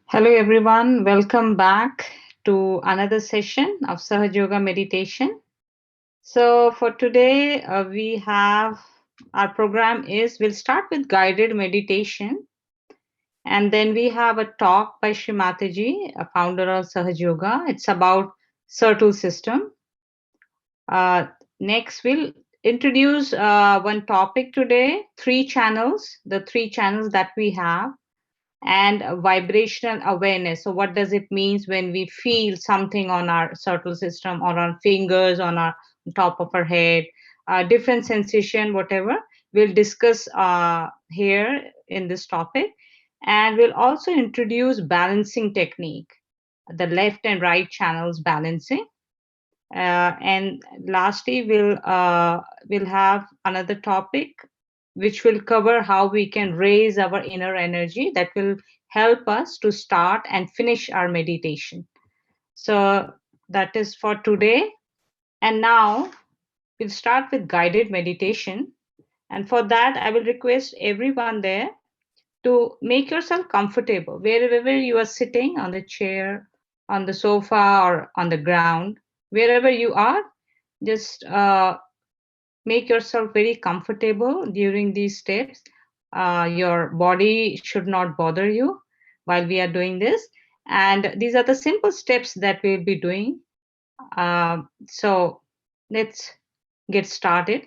Hello, everyone. Welcome back to another session of Sahaj Yoga meditation. So, for today, we have our program we'll start with guided meditation, and then we have a talk by Shri Mataji, a founder of Sahaj Yoga. It's about Circle System. Next, we'll introduce one topic today: the three channels that we have, and vibrational awareness. So what does it mean when we feel something on our circle system or on fingers, on our top of our head, different sensation, whatever. We'll discuss here in this topic. And we'll also introduce balancing technique, the left and right channels balancing. And lastly, we'll have another topic which will cover how we can raise our inner energy that will help us to start and finish our meditation. So that is for today. And now we'll start with guided meditation. And for that, I will request everyone there to make yourself comfortable wherever you are sitting, on the chair, on the sofa, or on the ground, wherever you are. Just make yourself very comfortable during these steps. Your body should not bother you while we are doing this. And these are the simple steps that we'll be doing. So let's get started.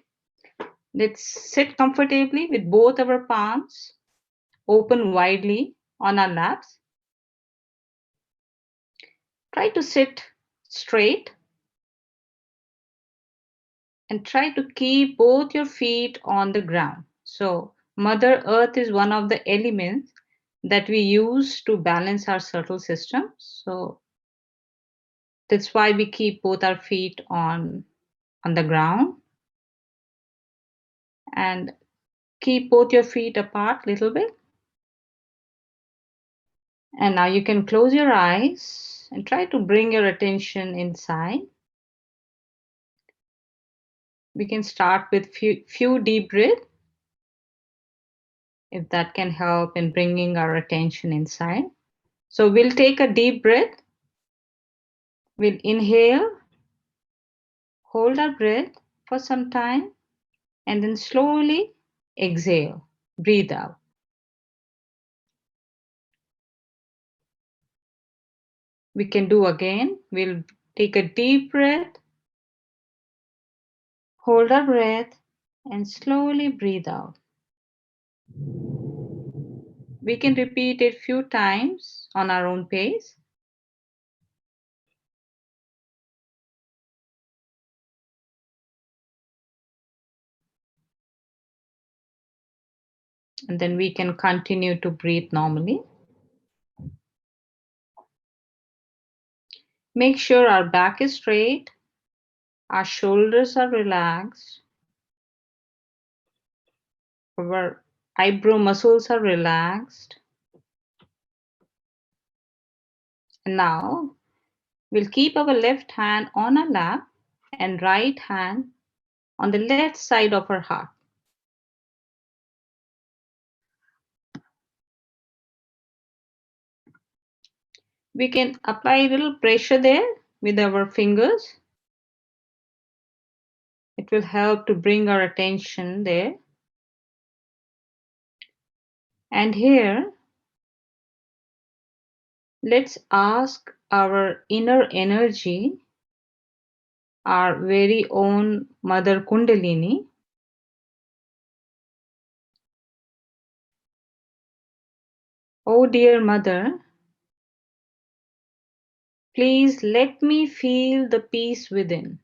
Let's sit comfortably with both our palms open widely on our laps. Try to sit straight and try to keep both your feet on the ground. So Mother Earth is one of the elements that we use to balance our subtle system. So that's why we keep both our feet on the ground, and keep both your feet apart a little bit. And now you can close your eyes and try to bring your attention inside. We can start with few deep breaths, if that can help in bringing our attention inside. So we'll take a deep breath. We'll inhale, hold our breath for some time, and then slowly exhale, breathe out. We can do again. We'll take a deep breath, hold our breath, and slowly breathe out. We can repeat it a few times on our own pace. And then we can continue to breathe normally. Make sure our back is straight, our shoulders are relaxed, our eyebrow muscles are relaxed. And now we'll keep our left hand on our lap and right hand on the left side of our heart. We can apply a little pressure there with our fingers. It will help to bring our attention there. And here, let's ask our inner energy, our very own Mother Kundalini. Oh dear Mother, please let me feel the peace within.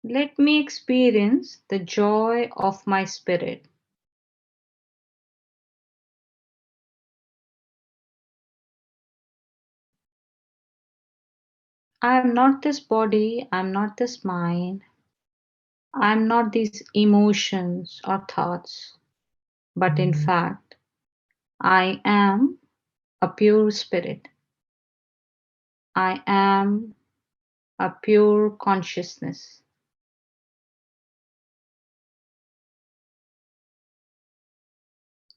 Let me experience the joy of my spirit. I am not this body, I am not this mind, I am not these emotions or thoughts, but in fact, I am a pure spirit. I am a pure consciousness.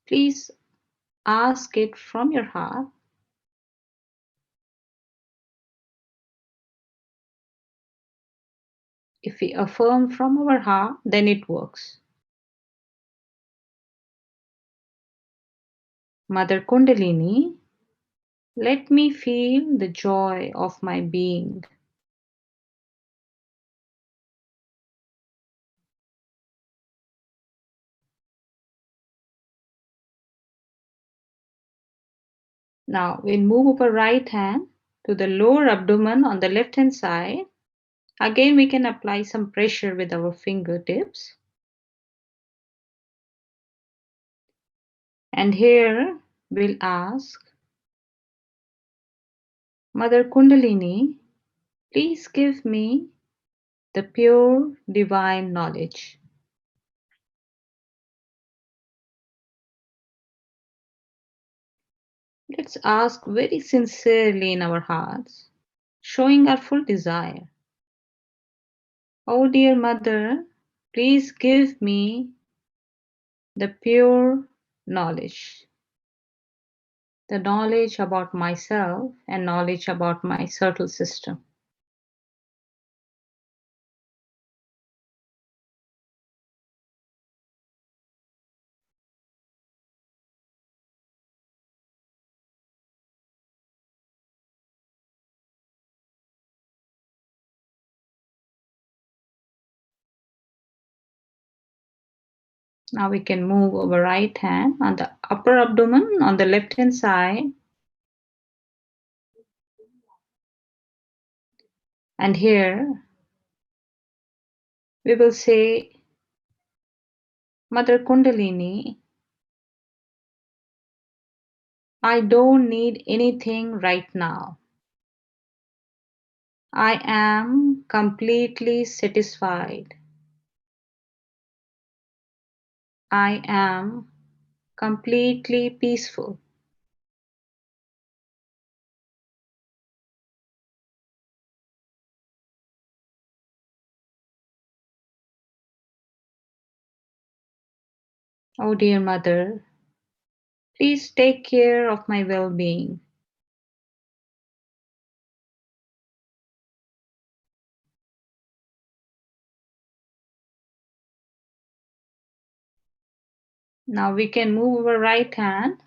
Please ask it from your heart. If we affirm from our heart, then it works. Mother Kundalini, let me feel the joy of my being. Now we'll move our right hand to the lower abdomen on the left hand side. Again, we can apply some pressure with our fingertips. And here we'll ask, Mother Kundalini, please give me the pure divine knowledge. Let's ask very sincerely in our hearts, showing our full desire. Oh dear Mother, please give me the pure knowledge. The knowledge about myself and knowledge about my subtle system. Now we can move our right hand on the upper abdomen on the left hand side. And here we will say, Mother Kundalini, I don't need anything right now. I am completely satisfied. I am completely peaceful. Oh dear Mother, please take care of my well-being. Now we can move our right hand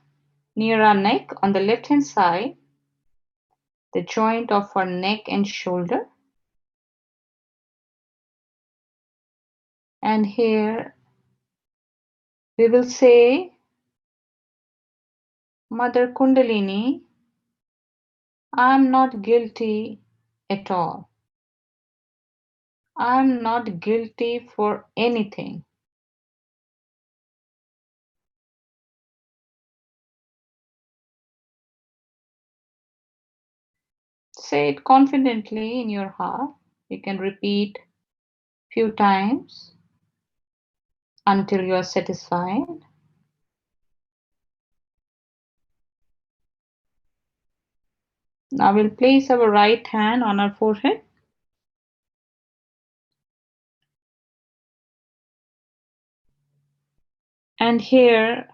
near our neck on the left hand side, the joint of our neck and shoulder. And here we will say, Mother Kundalini, I am not guilty at all. I am not guilty for anything. Say it confidently in your heart. You can repeat few times until you are satisfied. Now we'll place our right hand on our forehead. And here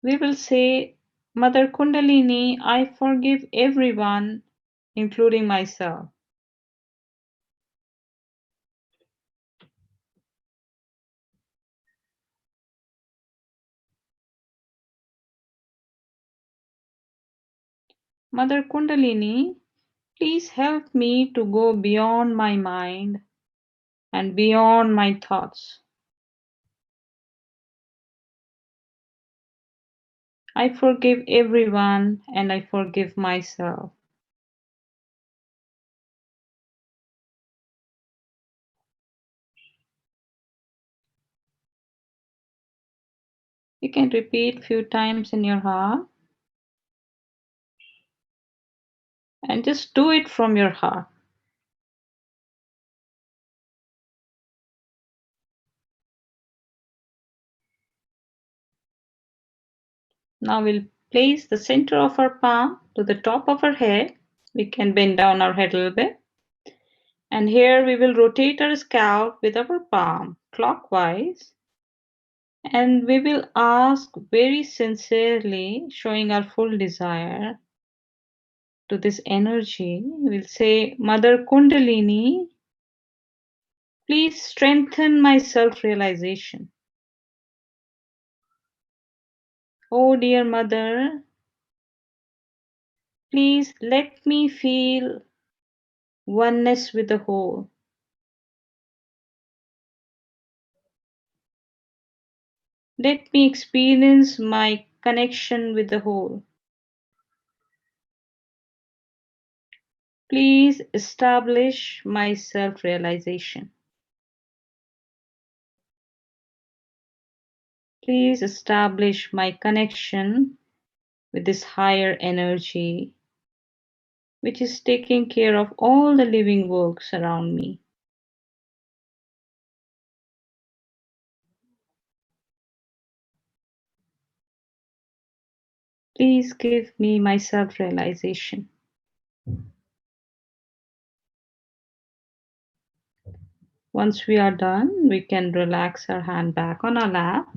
We will say, Mother Kundalini, I forgive everyone, including myself. Mother Kundalini, please help me to go beyond my mind and beyond my thoughts. I forgive everyone and I forgive myself. You can repeat few times in your heart and just do it from your heart. Now we'll place the center of our palm to the top of our head. We can bend down our head a little bit. And here we will rotate our scalp with our palm clockwise. And we will ask very sincerely, showing our full desire to this energy. We'll say, Mother Kundalini, please strengthen my self realization. Oh, dear Mother, please let me feel oneness with the whole. Let me experience my connection with the whole. Please establish my self realization. Please establish my connection with this higher energy, which is taking care of all the living works around me. Please give me my self realization. Once we are done, we can relax our hand back on our lap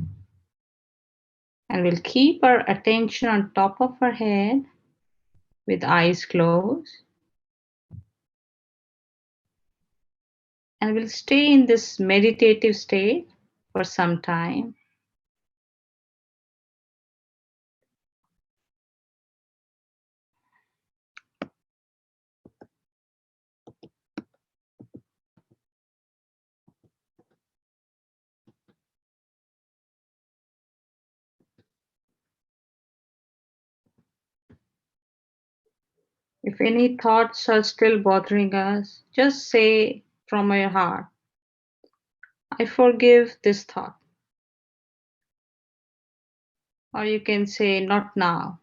and we'll keep our attention on top of our head with eyes closed. And we'll stay in this meditative state for some time. If any thoughts are still bothering us, just say from your heart, I forgive this thought. Or you can say, not now.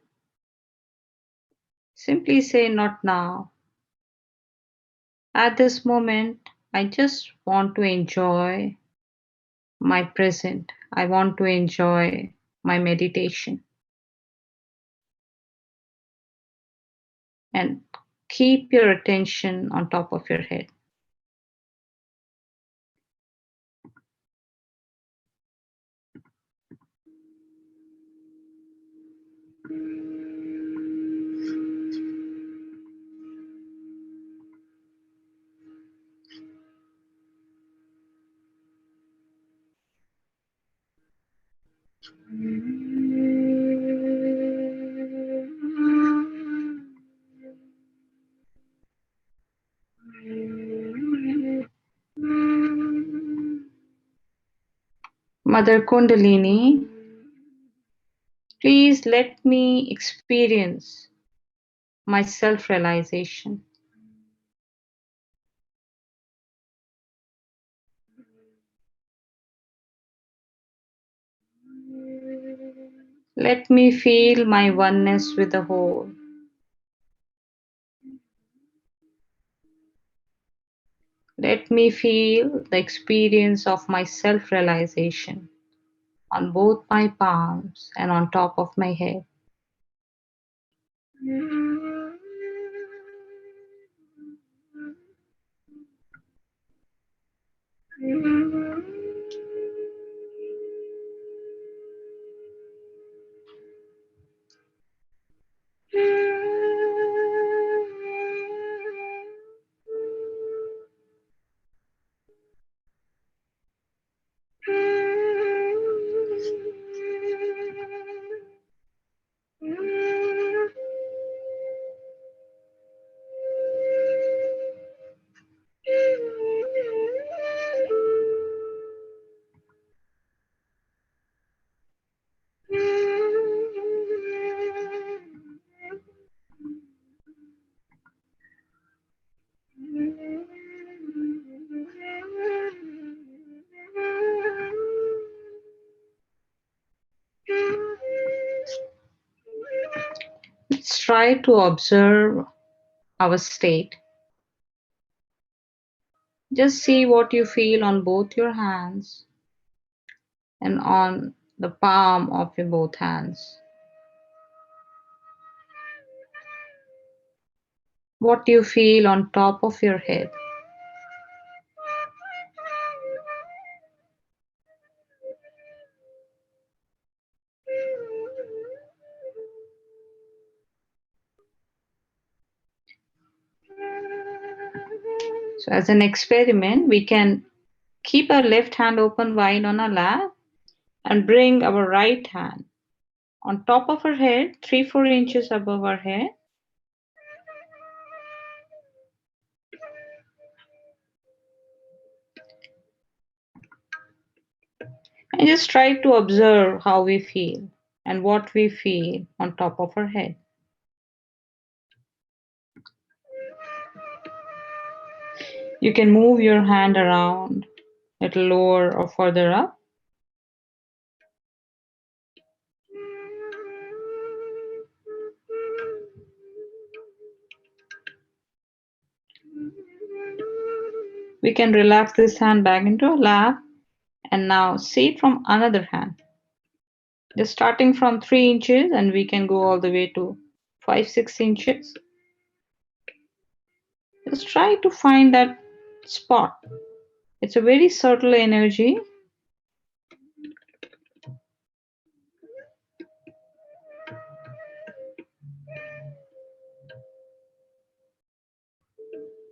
Simply say, not now. At this moment, I just want to enjoy my present. I want to enjoy my meditation. And keep your attention on top of your head. Mother Kundalini, please let me experience my self realization. Let me feel my oneness with the whole. Let me feel the experience of my self realization on both my palms and on top of my head. try to observe our state. Just see what you feel on both your hands and on the palm of your both hands. What do you feel on top of your head? So as an experiment, we can keep our left hand open wide on our lap and bring our right hand on top of our head, 3-4 inches above our head. And just try to observe how we feel and what we feel on top of our head. You can move your hand around a little lower or further up. We can relax this hand back into our lap and now see it from another hand. Just starting from 3 inches and we can go all the way to 5-6 inches. Just try to find that spot. It's a very subtle energy.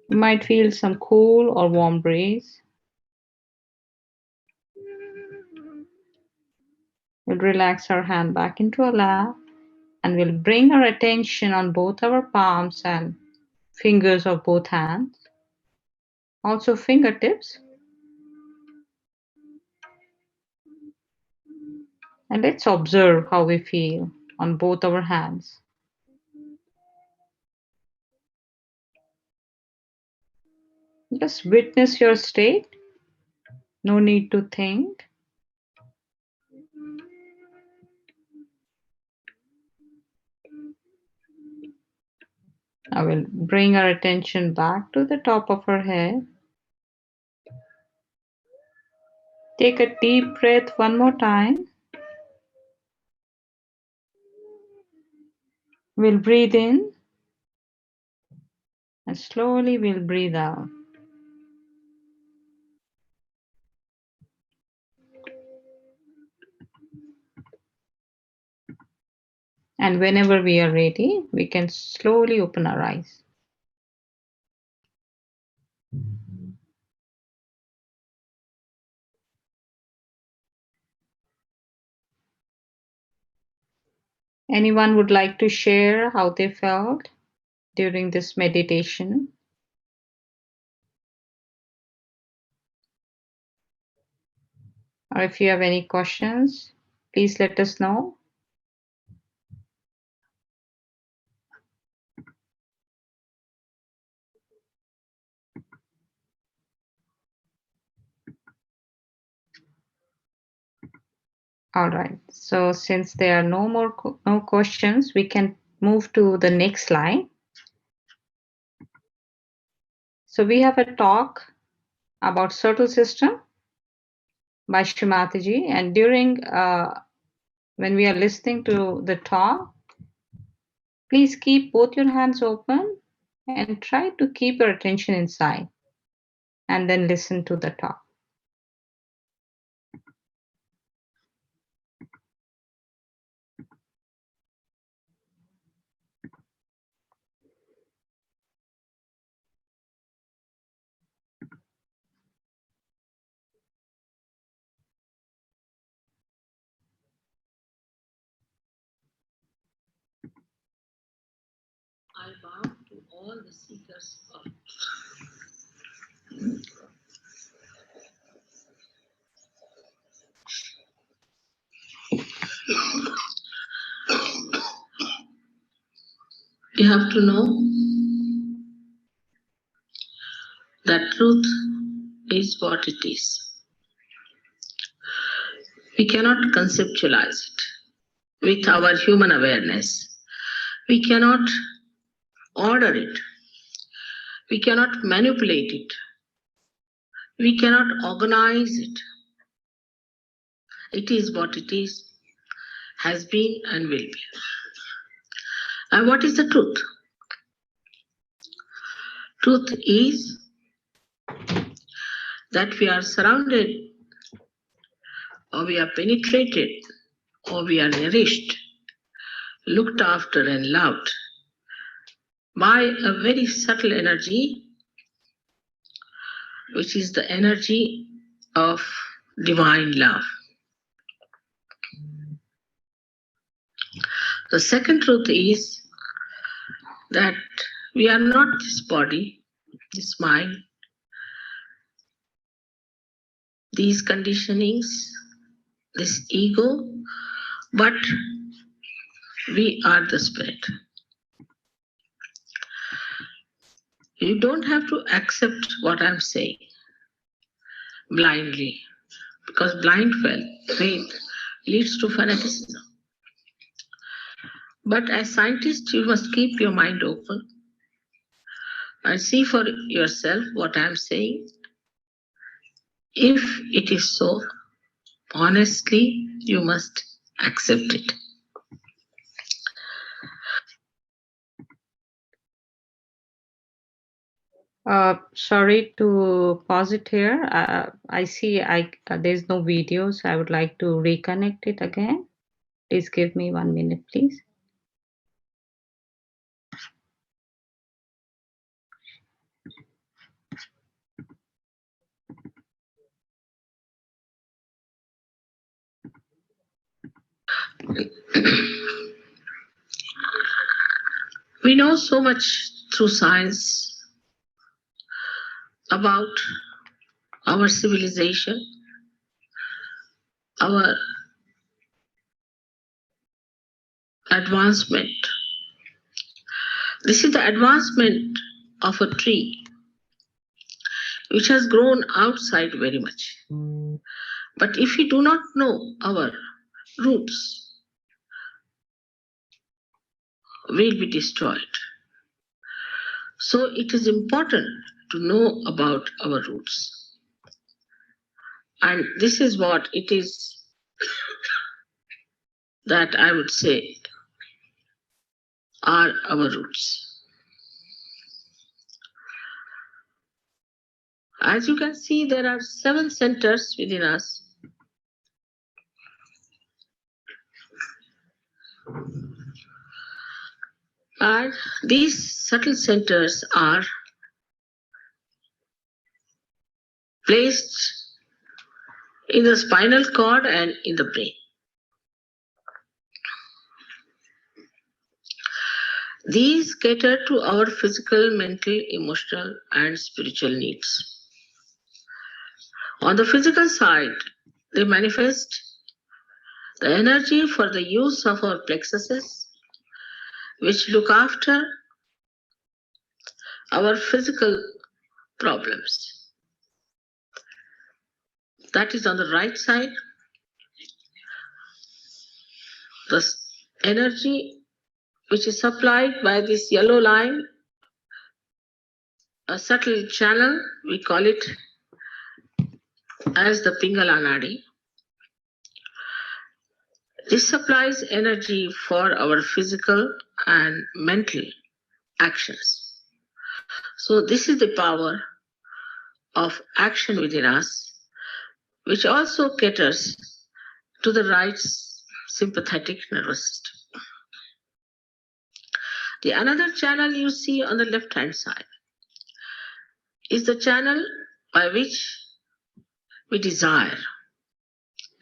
You might feel some cool or warm breeze. We'll relax our hand back into our lap and we'll bring our attention on both our palms and fingers of both hands. Also fingertips. And let's observe how we feel on both our hands. Just witness your state. No need to think. I will bring our attention back to the top of our head. Take a deep breath one more time. We'll breathe in and slowly we'll breathe out. And whenever we are ready, we can slowly open our eyes. Anyone would like to share how they felt during this meditation? Or if you have any questions, please let us know. All right, so since there are no questions, we can move to the next slide. So we have a talk about subtle system by Shrimataji, and during when we are listening to the talk, please keep both your hands open and try to keep your attention inside and then listen to the talk. I bow to all the seekers of you have to know that truth is what it is. We cannot conceptualize it with our human awareness. We cannot order it. We cannot manipulate it. We cannot organize it. It is what it is, has been and will be. And what is the truth? Truth is that we are surrounded, or we are penetrated, or we are nourished, looked after and loved by a very subtle energy, which is the energy of divine love. The second truth is that we are not this body, this mind, these conditionings, this ego, but we are the spirit. You don't have to accept what I'm saying blindly, because blind faith leads to fanaticism. But as scientists, you must keep your mind open and see for yourself what I'm saying. If it is so, honestly, you must accept it. Sorry to pause it here. I see there's no video, so I would like to reconnect it again. Please give me 1 minute, please. We know so much through science about our civilization, our advancement. This is the advancement of a tree which has grown outside very much. But if we do not know our roots, we'll be destroyed. So it is important to know about our roots. And this is what it is that I would say are our roots. As you can see, there are 7 centers within us. And these subtle centers are placed in the spinal cord and in the brain. These cater to our physical, mental, emotional, and spiritual needs. On the physical side, they manifest the energy for the use of our plexuses, which look after our physical problems. That is on the right side. The energy which is supplied by this yellow line, a subtle channel, we call it as the Pingala Nadi. This supplies energy for our physical and mental actions. So this is the power of action within us, which also caters to the right sympathetic nervous system. The another channel you see on the left-hand side is the channel by which we desire,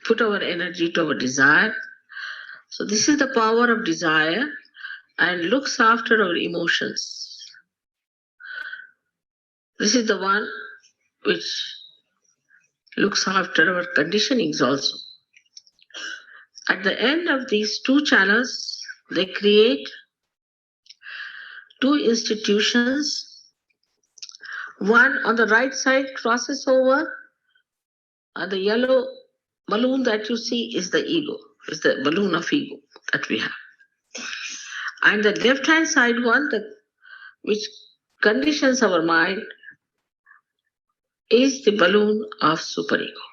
put our energy to our desire. So this is the power of desire and looks after our emotions. This is the one which looks after our conditionings also. At the end of these 2 channels, they create 2 institutions. One on the right side crosses over, and the yellow balloon that you see is the ego, is the balloon of ego that we have. And the left hand side one, which conditions our mind, is the balloon of superego.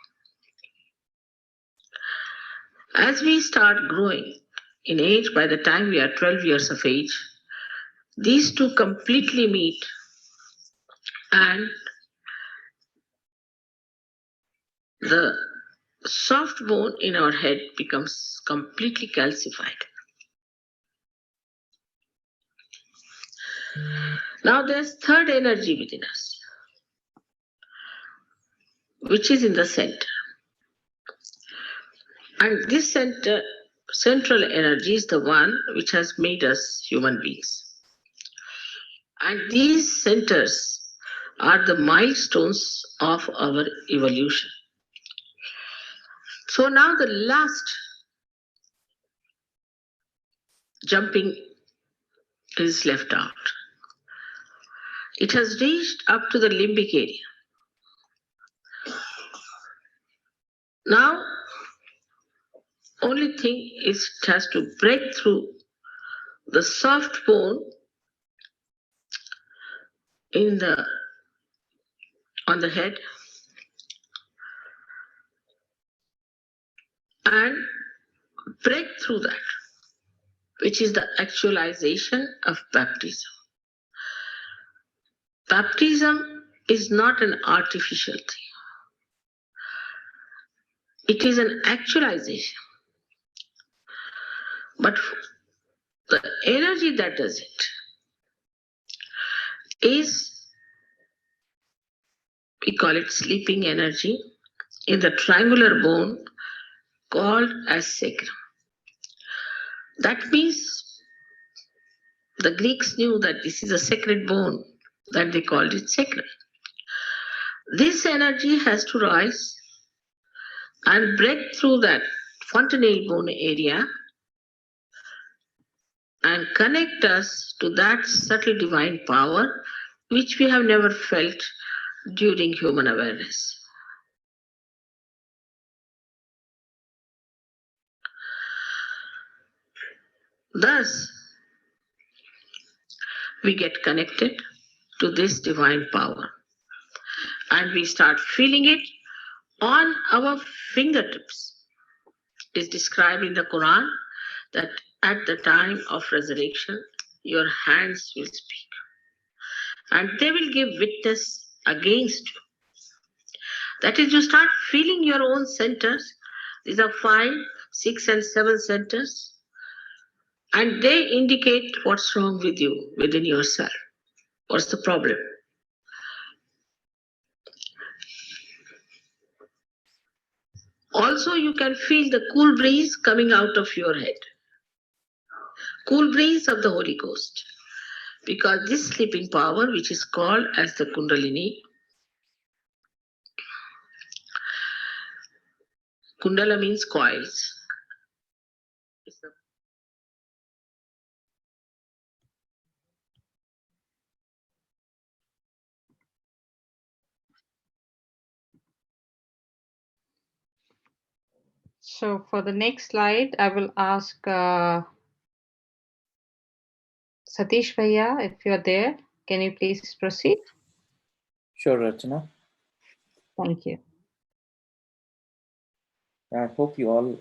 As we start growing in age, by the time we are 12 years of age, these two completely meet, and the soft bone in our head becomes completely calcified. Now there's third energy within us, which is in the center. And this central energy is the one which has made us human beings. And these centers are the milestones of our evolution. So now the last jumping is left out. It has reached up to the limbic area. Now, only thing is it has to break through the soft bone on the head and break through that, which is the actualization of baptism. Baptism is not an artificial thing. It is an actualization. But the energy that does it is, we call it sleeping energy, in the triangular bone called as sacrum. That means the Greeks knew that this is a sacred bone, that they called it sacrum. This energy has to rise and break through that fontanelle bone area and connect us to that subtle divine power which we have never felt during human awareness. Thus, we get connected to this divine power and we start feeling it on our fingertips. It is described in the Quran that at the time of resurrection, your hands will speak and they will give witness against you. That is, you start feeling your own centers. These are 5, 6, and 7 centers, and they indicate what's wrong with you within yourself. What's the problem? Also, you can feel the cool breeze coming out of your head. Cool breeze of the Holy Ghost. Because this sleeping power, which is called as the Kundalini, Kundala means coils. So for the next slide, I will ask Satish Bhaiya, if you're there, can you please proceed? Sure, Rachana. Thank you. I hope you all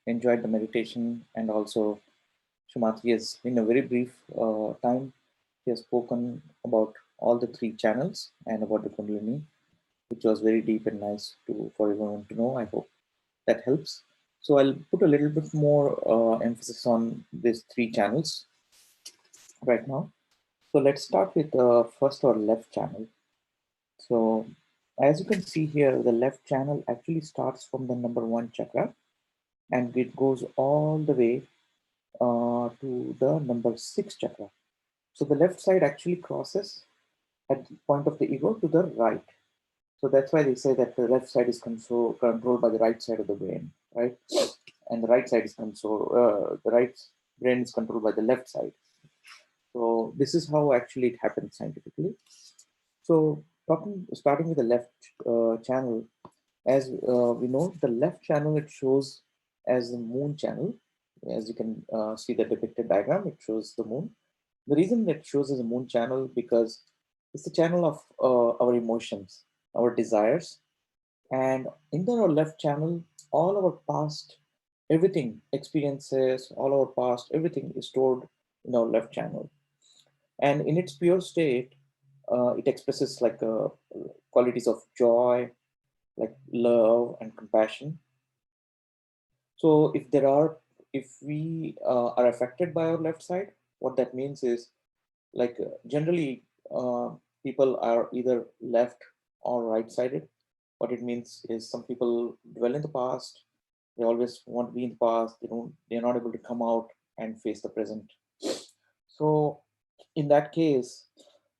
enjoyed the meditation, and also Shumatri has, in a very brief time, he has spoken about all the 3 channels and about the Kundalini, which was very deep and nice for everyone to know. I hope that helps. So I'll put a little bit more emphasis on these 3 channels right now. So let's start with the first or left channel. So as you can see here, the left channel actually starts from the number 1 chakra and it goes all the way to the number 6 chakra. So the left side actually crosses at the point of the ego to the right. So that's why they say that the left side is controlled by the right side of the brain, right? And the right side is the right brain is controlled by the left side. So this is how actually it happens scientifically. So starting with the left channel, as we know, the left channel, it shows as the moon channel, As you can see the depicted diagram, it shows the moon. The reason that shows as a moon channel because it's the channel of our emotions, our desires, and in the left channel, all our past, everything, experiences, all our past, everything is stored in our left channel. And in its pure state, it expresses like qualities of joy, like love and compassion. So if we are affected by our left side, what that means is like generally people are either left or right sided. What it means is some people dwell in the past. They always want to be in the past. They're not able to come out and face the present. So in that case,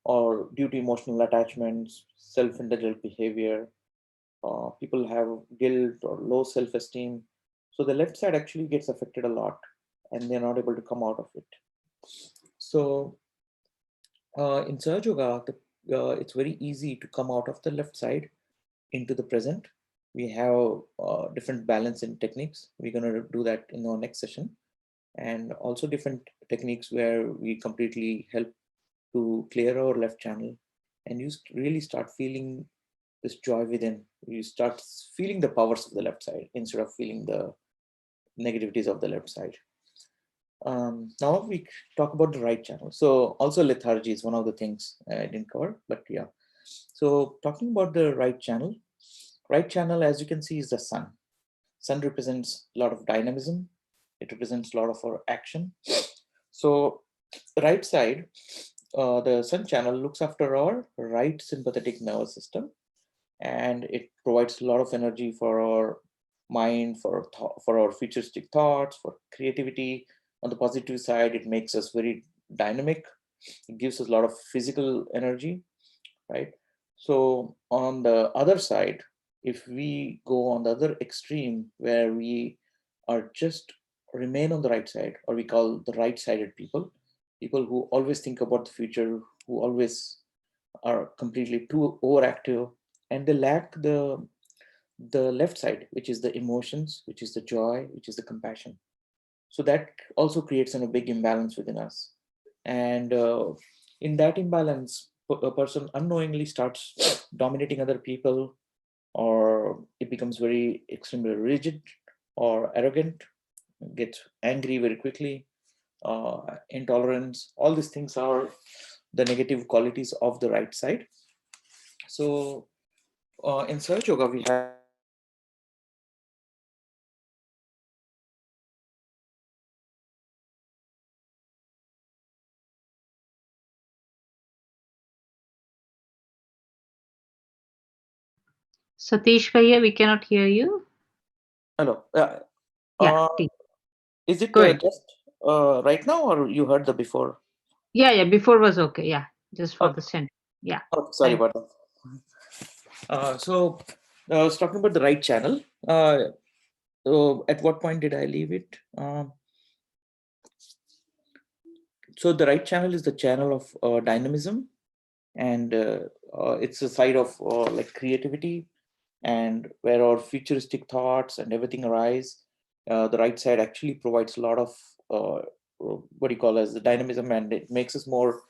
or due to emotional attachments, self-indulgent behavior, people have guilt or low self-esteem. So the left side actually gets affected a lot, and they're not able to come out of it. So in Sahaja Yoga, it's very easy to come out of the left side into the present. We have different balancing techniques. We're going to do that in our next session, and also different techniques where we completely help to clear our left channel, and you really start feeling this joy within. You start feeling the powers of the left side instead of feeling the negativities of the left side. Now we talk about the right channel. So also lethargy is one of the things I didn't cover, but yeah. So talking about the right channel, as you can see, is the sun. Sun represents a lot of dynamism. It represents a lot of our action. So the right side, the sun channel looks after our right sympathetic nervous system, and it provides a lot of energy for our mind, for our futuristic thoughts, for creativity. On the positive side, it makes us very dynamic. It gives us a lot of physical energy, right? So on the other side, if we go on the other extreme where we are just remain on the right side, or we call the right-sided people, people who always think about the future, who always are completely too overactive, and they lack the left side, which is the emotions, which is the joy, which is the compassion. So that also creates a big imbalance within us. And in that imbalance, a person unknowingly starts dominating other people, or it becomes very extremely rigid or arrogant, gets angry very quickly, intolerance. All these things are the negative qualities of the right side. So in Sahaja Yoga, we have Satish Bhaiya, we cannot hear you. hello. Yeah, Uh, please. is it Go ahead. just right now, or you heard the before? Yeah, before was okay. Yeah, just for the Okay, center. Yeah, okay, sorry thank about that. So I was talking about the right channel. So at what point did I leave it? So the right channel is the channel of dynamism, and it's a side of like creativity, and where our futuristic thoughts and everything arise. The right side actually provides a lot of what do you call as the dynamism, and it makes us more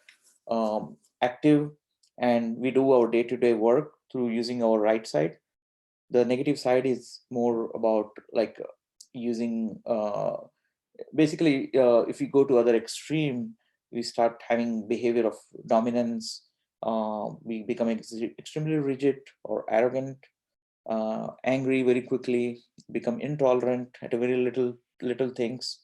active, and we do our day-to-day work through using our right side. The negative side is more about like using basically if we go to other extreme, we start having behavior of dominance. We become extremely rigid or arrogant, angry very quickly, become intolerant at a very little things,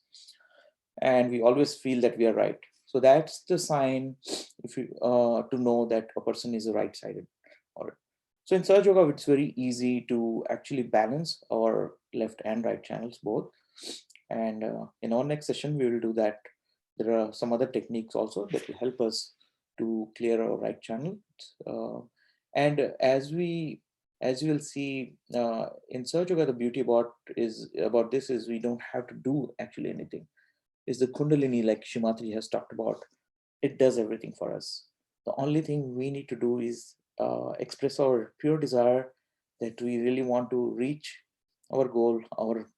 and we always feel that we are right. So that's the sign, if you to know that a person is a right-sided. Or so in Sahaja Yoga, it's very easy to actually balance our left and right channels both. And in our next session, we will do that. There are some other techniques also that will help us to clear our right channel. And as you will see in Sahaja Yoga, the beauty about this is we don't have to do actually anything. Is the Kundalini, like Shimatri has talked about, it does everything for us. The only thing we need to do is express our pure desire that we really want to reach our goal, our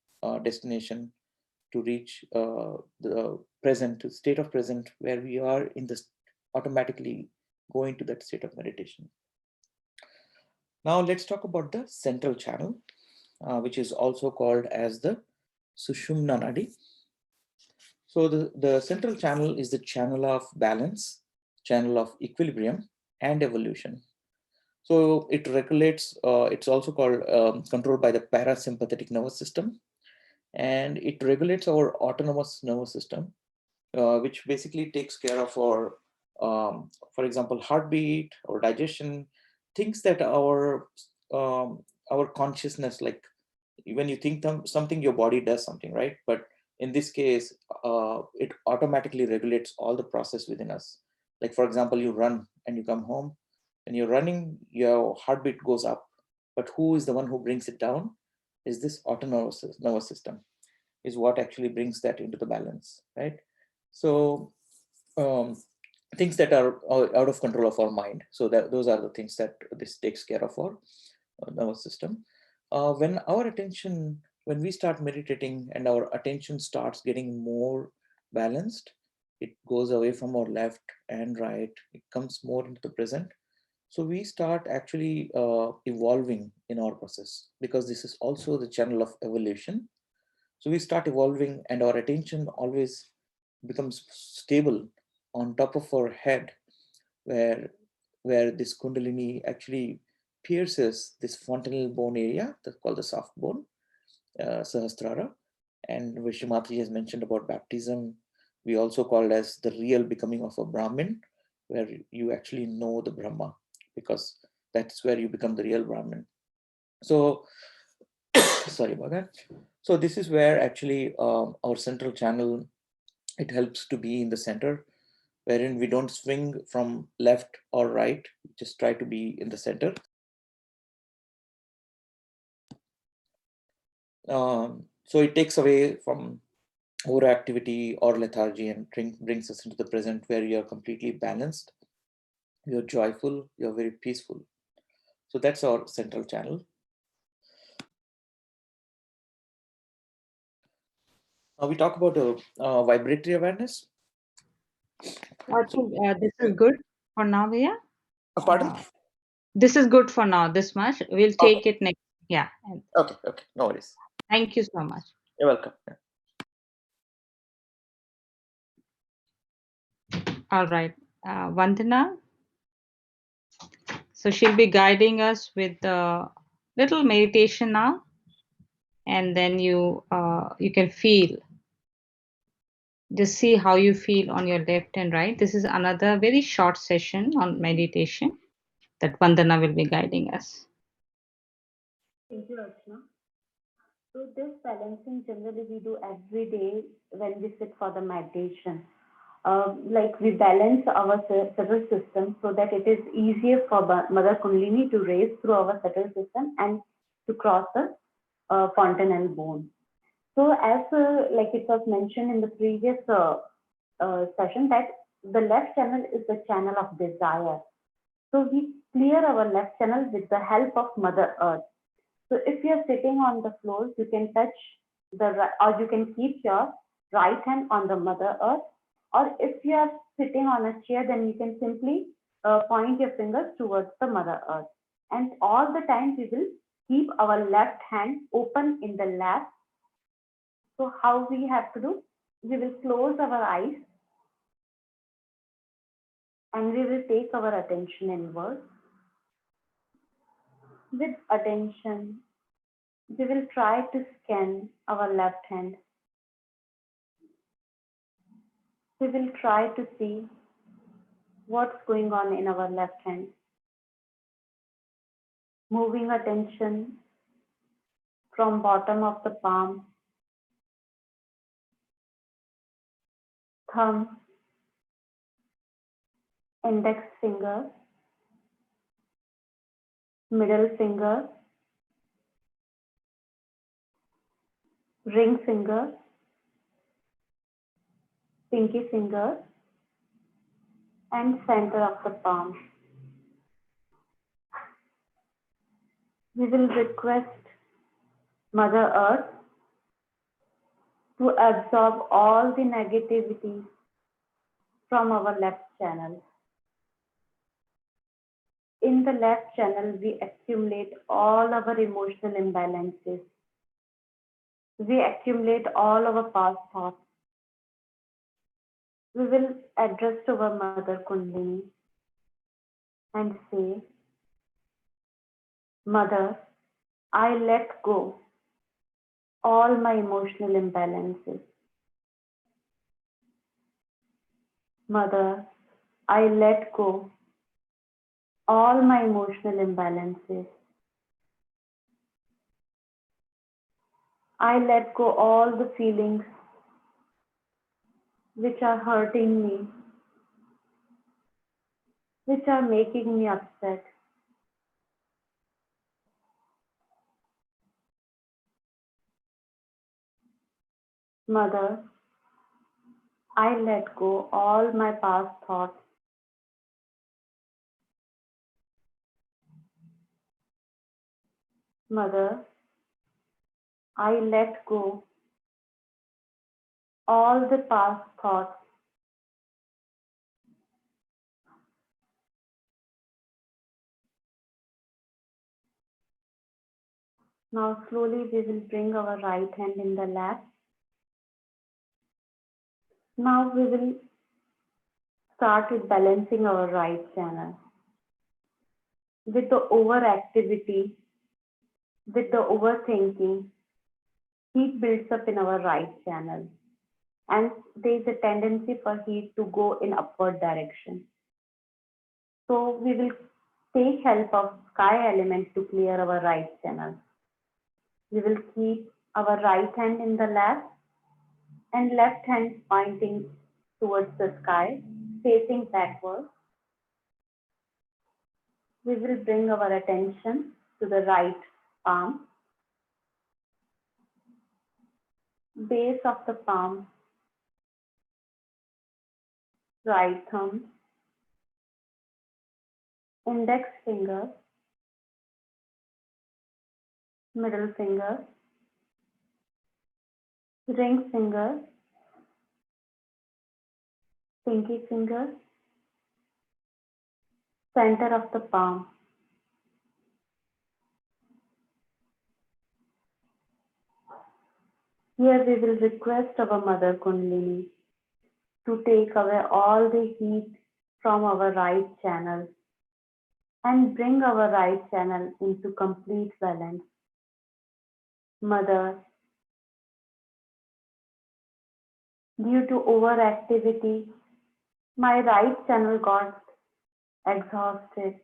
destination, to reach the present state of present, where we are in this automatically going to that state of meditation. Now let's talk about the central channel, which is also called as the Sushumna Nadi. So the central channel is the channel of balance, channel of equilibrium and evolution. So it regulates, it's also called controlled by the parasympathetic nervous system, and it regulates our autonomous nervous system, which basically takes care of our, for example, heartbeat or digestion, things that our consciousness, like when you think something, your body does something, right? But in this case, it automatically regulates all the process within us. Like for example, you run and you come home, and you're running, your heartbeat goes up, but who is the one who brings it down? Is this autonomous nervous system, is what actually brings that into the balance, right? So things that are out of control of our mind, so that those are the things that this takes care of our nervous system. When we start meditating and our attention starts getting more balanced, it goes away from our left and right, it comes more into the present. So we start actually evolving in our process, because this is also the channel of evolution. So we start evolving, and our attention always becomes stable on top of our head, where this kundalini actually pierces this fontanel bone area that's called the soft bone, Sahasrara. And Vishwamati has mentioned about baptism. We also call it as the real becoming of a Brahmin, where you actually know the Brahma, because that's where you become the real Brahmin. So, sorry about that. So this is where actually our central channel, it helps to be in the center, wherein we don't swing from left or right, just try to be in the center. So it takes away from overactivity or lethargy and brings us into the present, where you're completely balanced, you're joyful, you're very peaceful. So that's our central channel. We talk about vibratory awareness. I think this is good for now, Via. Pardon? This is good for now, this much. We'll take it next. Yeah. Okay, no worries. Thank you so much. You're welcome. All right. Vandana. So she'll be guiding us with the little meditation now. And then you can feel, just see how you feel on your left and right. This is another very short session on meditation that Vandana will be guiding us. Thank you, Archana. So this balancing generally we do every day when we sit for the meditation. Like we balance our subtle system so that it is easier for Mother Kundalini to raise through our subtle system and to cross the fontanel bone. So as like it was mentioned in the previous session, that the left channel is the channel of desire. So we clear our left channel with the help of Mother Earth. So if you're sitting on the floor, you can touch or you can keep your right hand on the Mother Earth. Or if you are sitting on a chair, then you can simply point your fingers towards the Mother Earth. And all the time we will keep our left hand open in the lap. So how we have to do? We will close our eyes and we will take our attention inward. With attention, we will try to scan our left hand. We will try to see what's going on in our left hand. Moving attention from bottom of the palm, thumb, index finger, middle finger, ring finger, pinky finger, and center of the palm. We will request Mother Earth to absorb all the negativity from our left channel. In the left channel, we accumulate all our emotional imbalances. We accumulate all our past thoughts. We will address to our Mother Kundalini and say, Mother, I let go all my emotional imbalances. Mother, I let go all my emotional imbalances. I let go all the feelings which are hurting me, which are making me upset. Mother, I let go all my past thoughts. Mother, I let go all the past thoughts. Now slowly we will bring our right hand in the lap. Now we will start with balancing our right channel. With the overactivity, with the overthinking, heat builds up in our right channel. And there is a tendency for heat to go in upward direction. So we will take help of sky element to clear our right channel. We will keep our right hand in the lap and left hand pointing towards the sky, facing backward. We will bring our attention to the right palm, base of the palm, right thumb, index finger, middle finger, ring finger, pinky finger, center of the palm. Here we will request our Mother Kundalini to take away all the heat from our right channel and bring our right channel into complete balance. Mother, due to overactivity, my right channel got exhausted.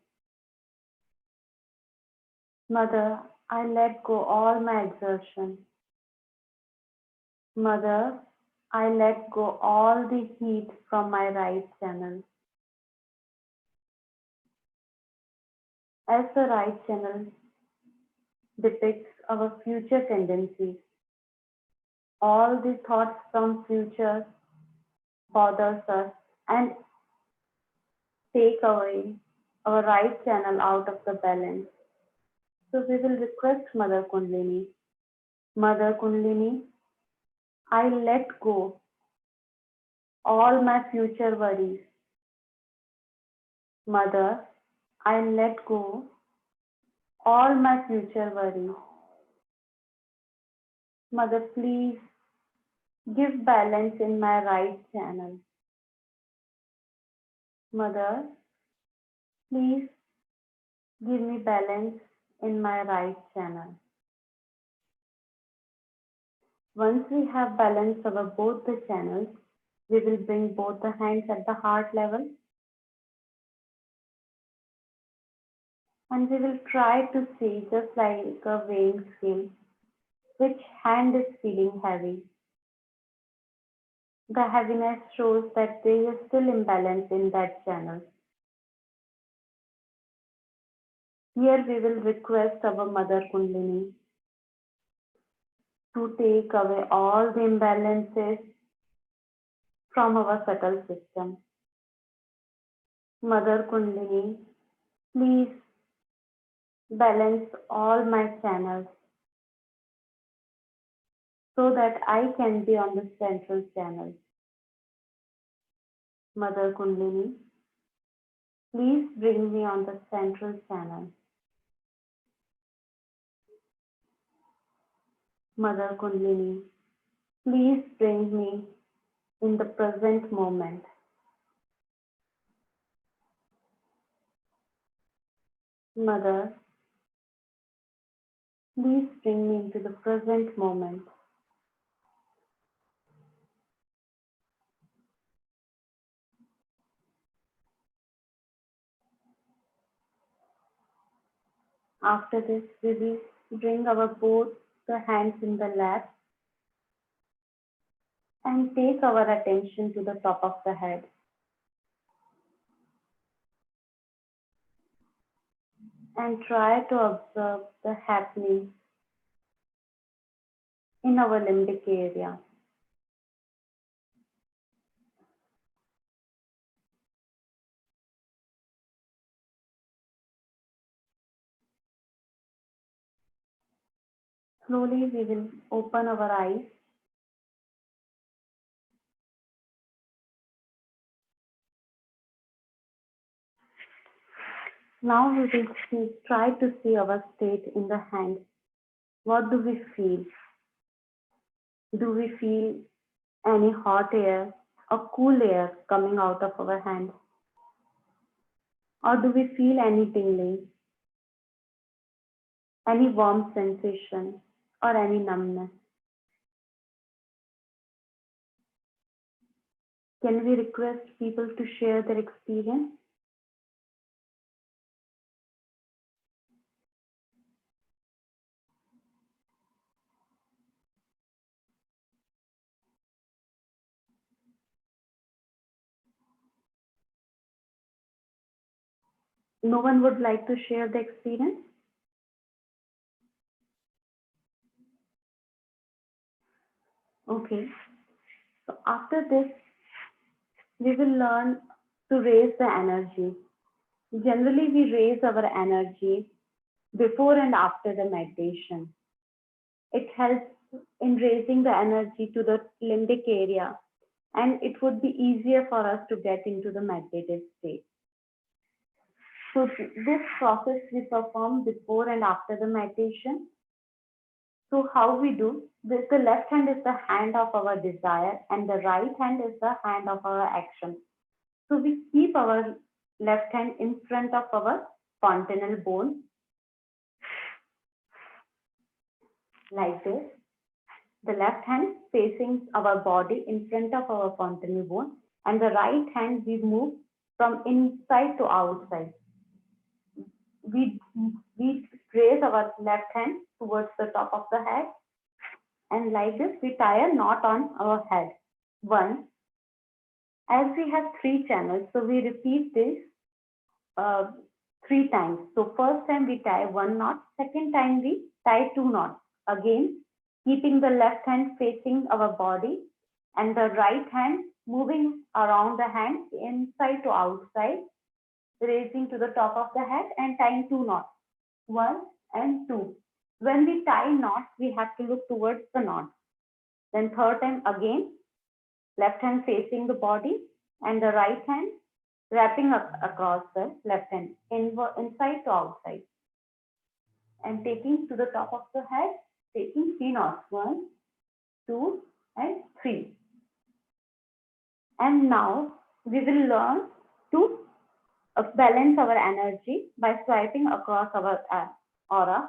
Mother, I let go all my exertion. Mother, I let go all the heat from my right channel. As the right channel depicts our future tendencies, all the thoughts from future bothers us and take away our right channel out of the balance. So we will request Mother Kundalini. Mother Kundalini, I let go all my future worries. Mother, I let go all my future worries. Mother, please give balance in my right channel. Mother, please give me balance in my right channel. Once we have balanced our both the channels, we will bring both the hands at the heart level and we will try to see, just like a weighing scale, which hand is feeling heavy. The heaviness shows that there is still imbalance in that channel. Here we will request our Mother Kundalini to take away all the imbalances from our subtle system. Mother Kundalini, please balance all my channels. so that I can be on the central channel. Mother Kundalini, please bring me on the central channel. Mother Kundalini, please bring me in the present moment. Mother, please bring me into the present moment. After this, we will bring our both the hands in the lap and take our attention to the top of the head. And try to observe the happening in our limbic area. Slowly we will open our eyes. Now we will try to see our state in the hand. What do we feel? Do we feel any hot air or cool air coming out of our hand? Or do we feel any tingling, any warm sensation, or any numbness? Can we request people to share their experience? No one would like to share the experience? Okay. So after this, we will learn to raise the energy. Generally, we raise our energy before and after the meditation. It helps in raising the energy to the limbic area, and it would be easier for us to get into the meditative state. So this process we perform before and after the meditation. So how we do this, the left hand is the hand of our desire and the right hand is the hand of our action. So we keep our left hand in front of our fontanel bone like this. The left hand facing our body in front of our fontanel bone, and the right hand we move from inside to outside. We raise our left hand towards the top of the head, and like this we tie a knot on our head. One, as we have three channels, so we repeat this 3 times. So first time we tie 1 knot, second time we tie 2 knots. Again, keeping the left hand facing our body and the right hand moving around the hand inside to outside, raising to the top of the head and tying 2 knots, 1 and 2. When we tie knots, we have to look towards the knot. Then third time again, left hand facing the body and the right hand wrapping up across the left hand, inside to outside. And taking to the top of the head, taking 3 knots, 1, 2, and 3. And now we will learn to balance our energy by swiping across our aura,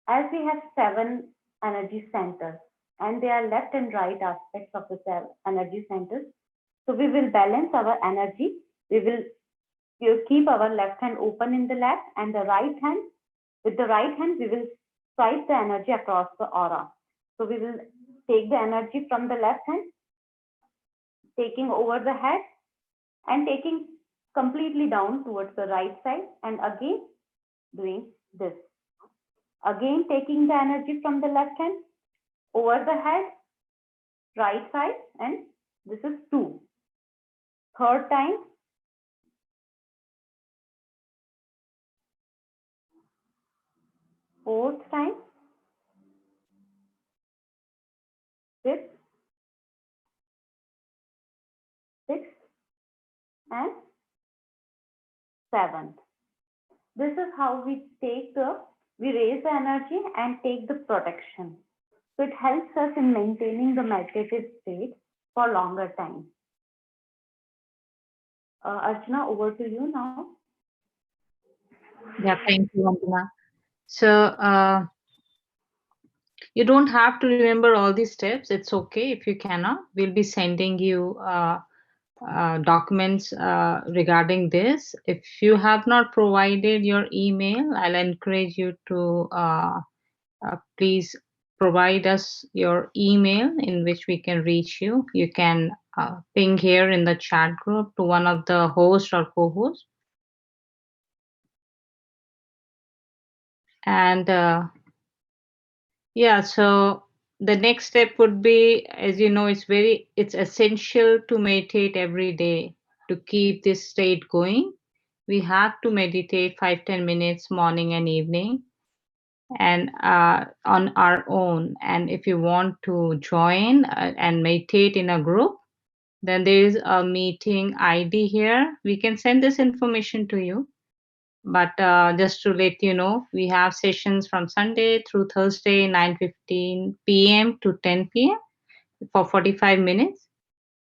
as we have 7 energy centers and they are left and right aspects of the energy centers. So we will balance our energy. We will keep our left hand open in the lap and the right hand, with the right hand we will swipe the energy across the aura. So we will take the energy from the left hand, taking over the head and taking completely down towards the right side, and again doing this. Again taking the energy from the left hand over the head, right side, and this is 2. Third time, fourth time, and 7th. This is how we raise the energy and take the protection. So it helps us in maintaining the meditative state for longer time. Archana, over to you now. Yeah, thank you, Vandana. So you don't have to remember all these steps. It's okay if you cannot. We'll be sending you documents regarding this. If you have not provided your email, I'll encourage you to please provide us your email in which we can reach you. You can ping here in the chat group to one of the hosts or co-hosts. And yeah, so the next step would be, as you know, it's essential to meditate every day to keep this state going. We have to meditate 5-10 minutes morning and evening, and on our own. And if you want to join and meditate in a group, then there is a meeting ID here. We can send this information to you. But just to let you know, we have sessions from Sunday through Thursday, 9:15 p.m. to 10 p.m. for 45 minutes.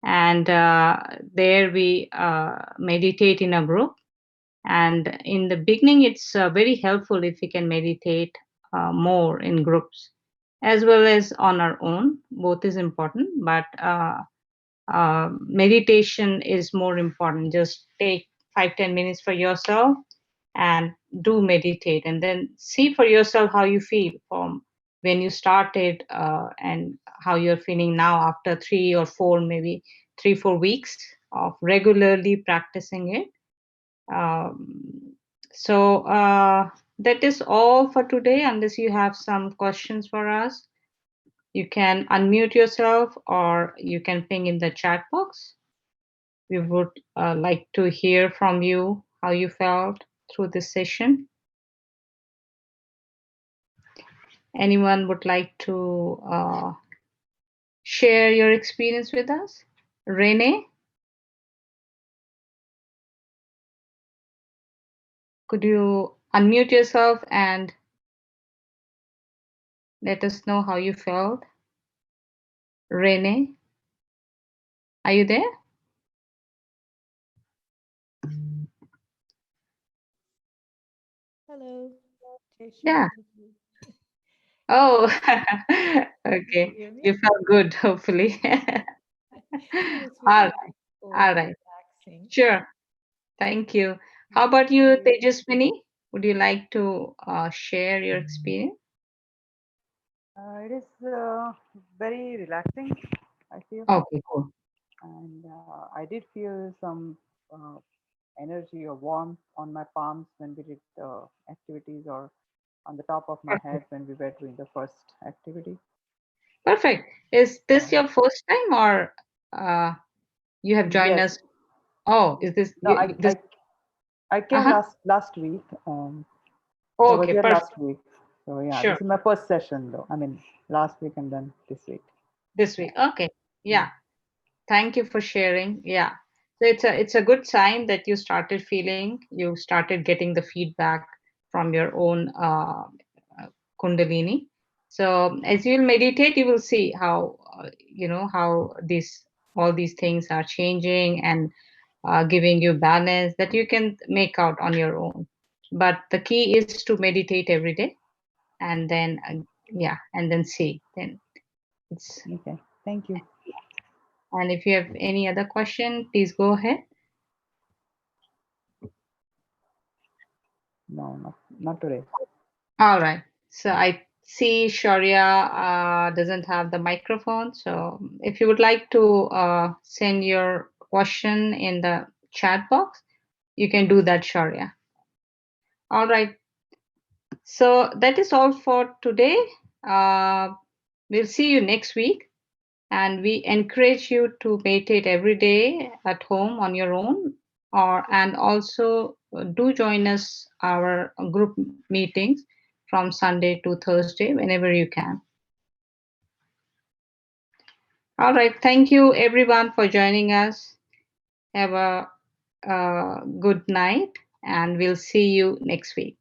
And there we meditate in a group. And in the beginning, it's very helpful if we can meditate more in groups as well as on our own. Both is important, but meditation is more important. Just take 5-10 minutes for yourself and do meditate, and then see for yourself how you feel from when you started and how you're feeling now after 3 or 4, maybe 3-4 weeks of regularly practicing it. So that is all for today. Unless you have some questions for us, you can unmute yourself or you can ping in the chat box. We would like to hear from you how you felt through this session. Anyone would like to share your experience with us? Renee, could you unmute yourself and let us know how you felt? Renee, are you there? Hello. Yeah. Oh, okay. You felt good, hopefully. All right. All right. Relaxing. Sure. Thank you. How about you, Tejaswini? Would you like to share your experience? It is very relaxing, I feel. Okay, cool. And I did feel some energy or warmth on my palms when we did activities, or on the top of my head when we were doing the first activity. Perfect. Is this your first time, or you have joined Yes. us? Oh, is this? No, this I came last week. Oh, I was okay, here perfect. last week. So yeah, Sure. this is my first session though. I mean, last week and then this week. This week. Okay. Yeah. Thank you for sharing. Yeah. So it's a good sign that you started getting the feedback from your own Kundalini. So as you'll meditate, you will see how how all these things are changing and giving you balance that you can make out on your own. But the key is to meditate every day, and then and then see. Then it's Okay. Thank you. And if you have any other question, please go ahead. No, not today. All right. So I see Shaurya doesn't have the microphone. So if you would like to send your question in the chat box, you can do that, Shaurya. All right. So that is all for today. We'll see you next week. And we encourage you to meditate every day at home on your own, and also do join us our group meetings from Sunday to Thursday whenever you can. All right. Thank you everyone for joining us. Have a good night, and we'll see you next week.